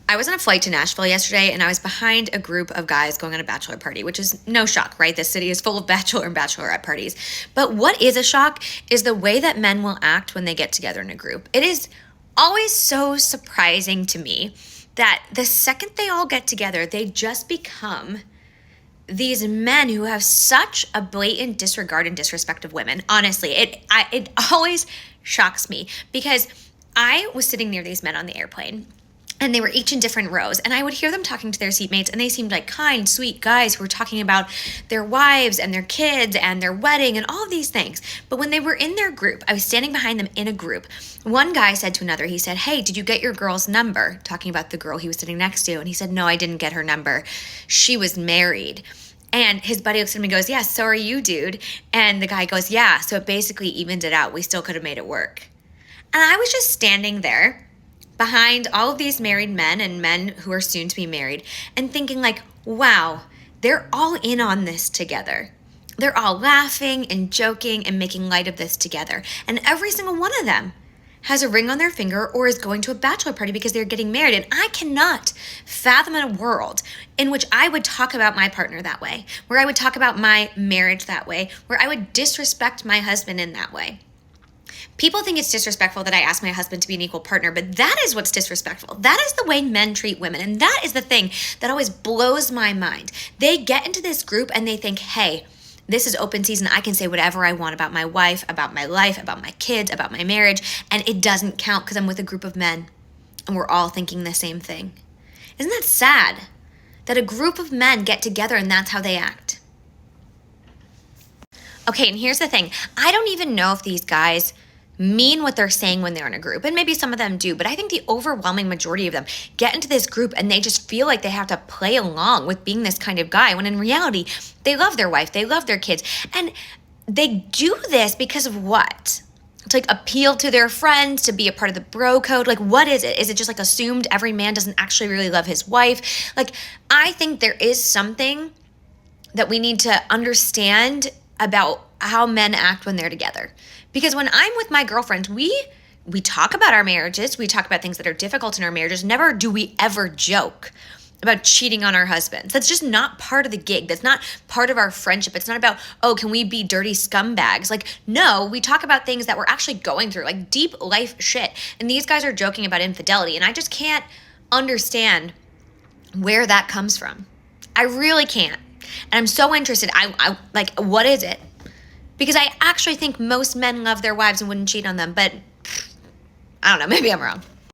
I was on a flight to Nashville yesterday, and I was behind a group of guys going on a bachelor party, which is no shock, right? This city is full of bachelor and bachelorette parties. But what is a shock is the way that men will act when they get together in a group. It is always so surprising to me that the second they all get together, they just become these men who have such a blatant disregard and disrespect of women. Honestly, it always shocks me because I was sitting near these men on the airplane, and they were each in different rows, and I would hear them talking to their seatmates, and they seemed like kind, sweet guys who were talking about their wives and their kids and their wedding and all of these things. But when they were in their group, I was standing behind them in a group. One guy said to another, he said, "Hey, did you get your girl's number?" Talking about the girl he was sitting next to. And he said, "No, I didn't get her number. She was married." And his buddy looks at him and goes, "Yeah, so are you, dude." And the guy goes, "Yeah, so it basically evened it out. We still could have made it work." And I was just standing there behind all of these married men and men who are soon to be married and thinking like, wow, they're all in on this together. They're all laughing and joking and making light of this together. And every single one of them has a ring on their finger or is going to a bachelor party because they're getting married. And I cannot fathom a world in which I would talk about my partner that way, where I would talk about my marriage that way, where I would disrespect my husband in that way. People think it's disrespectful that I ask my husband to be an equal partner, but that is what's disrespectful. That is the way men treat women. And that is the thing that always blows my mind. They get into this group and they think, hey, this is open season. I can say whatever I want about my wife, about my life, about my kids, about my marriage, and it doesn't count because I'm with a group of men and we're all thinking the same thing. Isn't that sad that a group of men get together and that's how they act? Okay, and here's the thing. I don't even know if these guys mean what they're saying when they're in a group. And maybe some of them do, but I think the overwhelming majority of them get into this group and they just feel like they have to play along with being this kind of guy, when in reality, they love their wife, they love their kids. And they do this because of what? To like appeal to their friends, to be a part of the bro code. Like, what is it? Is it just like assumed every man doesn't actually really love his wife? Like, I think there is something that we need to understand about how men act when they're together. Because when I'm with my girlfriends, we talk about our marriages. We talk about things that are difficult in our marriages. Never do we ever joke about cheating on our husbands. That's just not part of the gig. That's not part of our friendship. It's not about, oh, can we be dirty scumbags? Like, no, we talk about things that we're actually going through, like deep life shit. And these guys are joking about infidelity. And I just can't understand where that comes from. I really can't. And I'm so interested. I like, what is it? Because I actually think most men love their wives and wouldn't cheat on them, but I don't know, maybe I'm wrong.